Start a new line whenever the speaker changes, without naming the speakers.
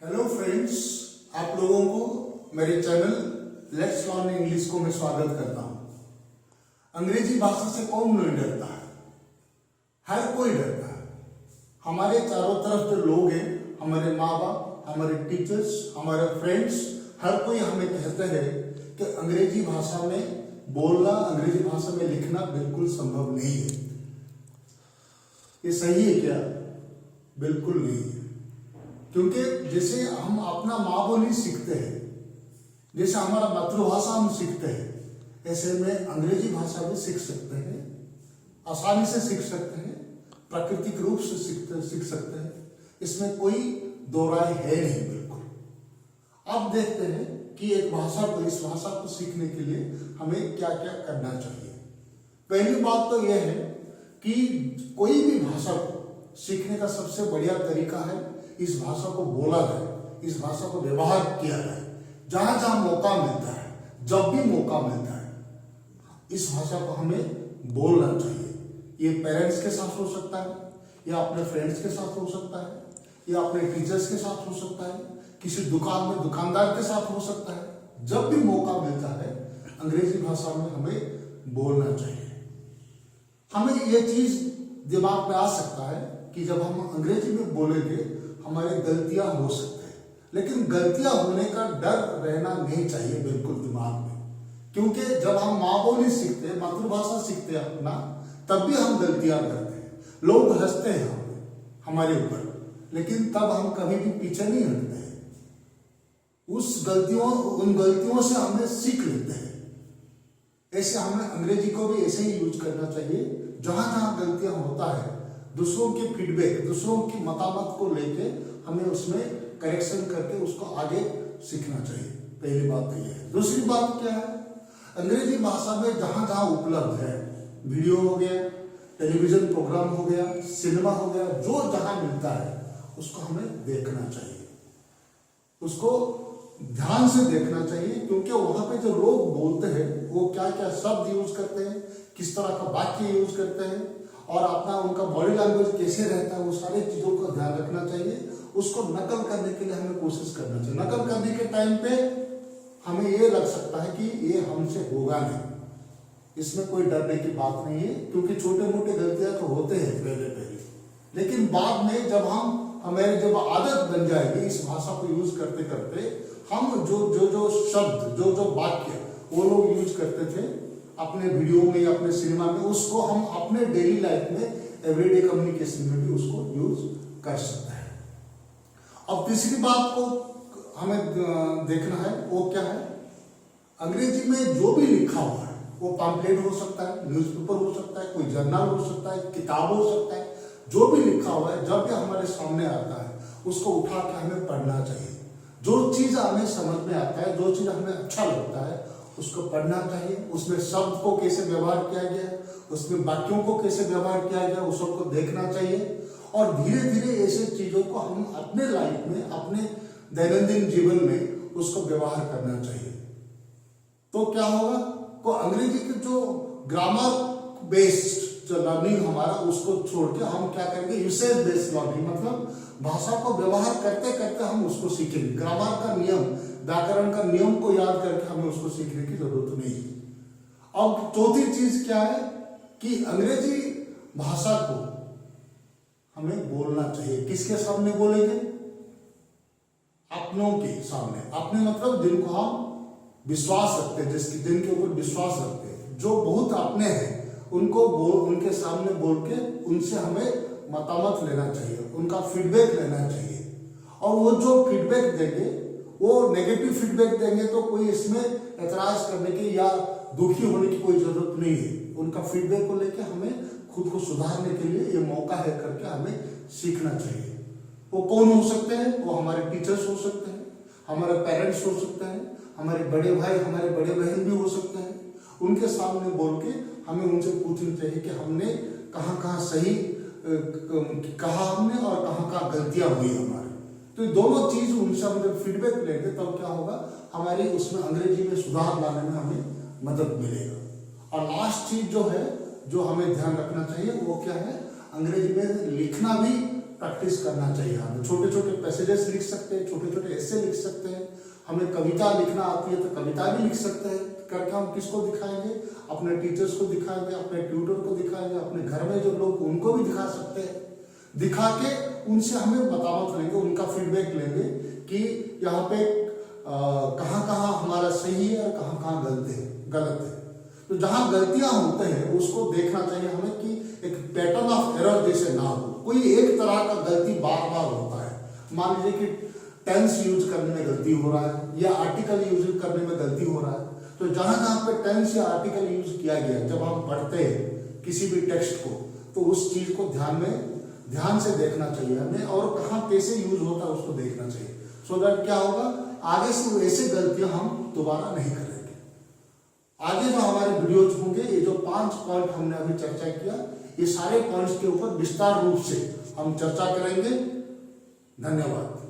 Hello friends, आप लोगों को मेरे चैनल लेट्स लर्न इंग्लिश को मैं स्वागत करता हूं। अंग्रेजी भाषा से कौन नहीं डरता है? हर कोई डरता है। हमारे चारों तरफ जो लोग हैं, हमारे माँ बाप, हमारे टीचर्स, हमारे फ्रेंड्स, हर कोई हमें कहते हैं कि अंग्रेजी भाषा में बोलना, अंग्रेजी भाषा में लिखना बिल्कुल संभव नहीं है। ये सही है क्या? बिल्कुल नहीं है। क्योंकि जैसे हम अपना माँ बोली सीखते हैं, जैसे हमारा मातृभाषा हम सीखते हैं, ऐसे में अंग्रेजी भाषा भी सीख सकते हैं, आसानी से सीख सकते हैं, प्राकृतिक रूप से सीख सकते हैं। इसमें कोई दो राय है नहीं। बिल्कुल। अब देखते हैं कि एक भाषा को, इस भाषा को सीखने के लिए हमें क्या क्या करना चाहिए। पहली बात तो यह है कि कोई भी भाषा को सीखने का सबसे बढ़िया तरीका है इस भाषा को बोला जाए, इस भाषा को व्यवहार किया जाए। जहां जहां मौका मिलता है, जब भी मौका मिलता है, इस भाषा को हमें बोलना चाहिए। ये पेरेंट्स के साथ हो सकता है, या अपने फ्रेंड्स के साथ हो सकता है, या अपने टीचर्स के साथ हो सकता है, किसी दुकान में दुकानदार के साथ हो सकता है। जब भी मौका मिलता है अंग्रेजी भाषा में हमें बोलना चाहिए। हमें ये चीज दिमाग में आ सकता है कि जब हम अंग्रेजी में बोलेंगे हमारी गलतियां हो सकती हैं, लेकिन गलतियां होने का डर रहना नहीं चाहिए बिल्कुल दिमाग में। क्योंकि जब हम माँ बोली सीखते हैं, मातृभाषा सीखते हैं अपना, तब भी हम गलतियां करते हैं। लोग हंसते हैं हमारे ऊपर, लेकिन तब हम कभी भी पीछे नहीं हटते हैं। उन गलतियों से हमें सीख लेते हैं। ऐसे हमें अंग्रेजी को भी ऐसे ही यूज करना चाहिए। जहां जहां गलतियां होता है, दूसरों के फीडबैक, दूसरों की मतामत को लेके हमें उसमें करेक्शन करके उसको आगे सीखना चाहिए। पहली बात तो यह है। दूसरी बात क्या है? अंग्रेजी भाषा में जहां जहां उपलब्ध है, वीडियो हो गया, टेलीविजन प्रोग्राम हो गया, सिनेमा हो गया, जो जहां मिलता है उसको हमें देखना चाहिए, उसको ध्यान से देखना चाहिए। क्योंकि वहां पे जो लोग बोलते हैं वो क्या क्या शब्द यूज करते हैं, किस तरह का वाक्य यूज करते हैं, और अपना उनका बॉडी लैंग्वेज कैसे रहता है, वो सारी चीजों का ध्यान रखना चाहिए। उसको नकल करने के लिए हमें कोशिश करना चाहिए। नकल करने के टाइम पे हमें ये लग सकता है कि ये हमसे होगा नहीं, इसमें कोई डरने की बात नहीं है। क्योंकि छोटे मोटे गलतियां तो होते हैं पहले, लेकिन बाद में जब हमारी जब आदत बन जाएगी इस भाषा को यूज करते करते, हम जो शब्द, जो वाक्य वो लोग यूज करते थे अपने वीडियो में या अपने सिनेमा में, उसको हम अपने डेली लाइफ में, एवरीडे कम्युनिकेशन में भी उसको यूज कर सकते हैं। अब तीसरी बात को हमें देखना है, वो क्या है? अंग्रेजी में जो भी लिखा हुआ है, वो पैम्फलेट हो सकता है, न्यूज़पेपर हो सकता है, कोई जर्नल हो सकता है, किताब हो सकता है। जो भी लिखा हुआ है, जब भी हमारे सामने आता है उसको उठा के हमें पढ़ना चाहिए। जो चीज हमें समझ में आता है, जो चीज हमें अच्छा लगता है, उसको पढ़ना चाहिए। उसमें शब्द को कैसे व्यवहार किया गया, उसमें वाक्यों को कैसे व्यवहार किया गया, उस सबको देखना चाहिए। और धीरे धीरे ऐसे चीजों को हम अपने लाइफ में, अपने दैनंदिन जीवन में उसको व्यवहार करना चाहिए। तो क्या होगा? को अंग्रेजी के जो ग्रामर बेस्ड जो लर्निंग हमारा, उसको छोड़ के हम क्या करेंगे? यूसेज बेस्ड लर्निंग, मतलब भाषा को व्यवहार करते करते हम उसको सीखेंगे। ग्रामर का नियम, व्याकरण का नियम को याद करके हमें उसको सीखने की जरूरत नहीं है। अब चौथी चीज क्या है कि अंग्रेजी भाषा को हमें बोलना चाहिए। किसके सामने बोलेंगे? अपनों के सामने। अपने मतलब जिनको हम विश्वास रखते हैं, जिनके ऊपर विश्वास रखते हैं, जो बहुत अपने हैं, उनके सामने बोल के उनसे हमें मतामत लेना चाहिए, उनका फीडबैक लेना चाहिए। और वो जो फीडबैक देंगे, वो नेगेटिव फीडबैक देंगे तो कोई इसमें एतराज करने की या दुखी होने की कोई जरूरत नहीं है। उनका फीडबैक को लेके हमें खुद को सुधारने के लिए ये मौका है करके हमें सीखना चाहिए। वो कौन हो सकते हैं? वो हमारे टीचर्स हो सकते हैं, हमारे पेरेंट्स हो सकते हैं, हमारे बड़े भाई, हमारे बड़े बहन भी हो सकते हैं। उनके सामने बोल के हमें उनसे पूछना चाहिए कि हमने कहाँ कहाँ सही कहा हमने और कहाँ कहाँ गलतियां हुई हमारी। तो ये दोनों चीज उनसे हम जब फीडबैक लेंगे तब क्या होगा? हमारी उसमें अंग्रेजी में सुधार लाने में हमें मदद मिलेगा। और लास्ट चीज जो है, जो हमें ध्यान रखना चाहिए, वो क्या है? अंग्रेजी में लिखना भी प्रैक्टिस करना चाहिए। हमें छोटे छोटे पैसेजेस लिख सकते हैं, छोटे छोटे ऐसे लिख सकते हैं। हमें कविता लिखना आती है तो कविता भी लिख सकते हैं। करके हम किसको दिखाएंगे? अपने टीचर्स को दिखाएंगे, अपने ट्यूटर को दिखाएंगे, अपने घर में जो लोग उनको भी दिखा सकते हैं। दिखा के उनसे हमें बतावत लेंगे, उनका फीडबैक लेंगे कि यहाँ पे कहाँ कहाँ हमारा सही है और कहाँ कहाँ गलत है। तो जहाँ गलतियां होते हैं उसको देखना चाहिए हमें कि एक पैटर्न ऑफ एरर जैसे ना हो। कोई एक तरह का गलती बार बार होता है। मान लीजिए कि टेंस यूज करने में गलती हो रहा है या आर्टिकल यूज करने में गलती हो रहा है, तो जहां जहां पे टेंस या आर्टिकल यूज किया गया जब हम पढ़ते हैं किसी भी टेक्स्ट को, तो उस चीज को ध्यान से देखना चाहिए हमें, और कहाँ कैसे यूज होता है उसको देखना चाहिए। सो दैट क्या होगा, आगे से ऐसे गलतियां हम दोबारा नहीं करेंगे। आगे जो हमारे वीडियोज होंगे, ये जो 5 पॉइंट हमने अभी चर्चा किया, ये सारे पॉइंट्स के ऊपर विस्तार रूप से हम चर्चा करेंगे। धन्यवाद।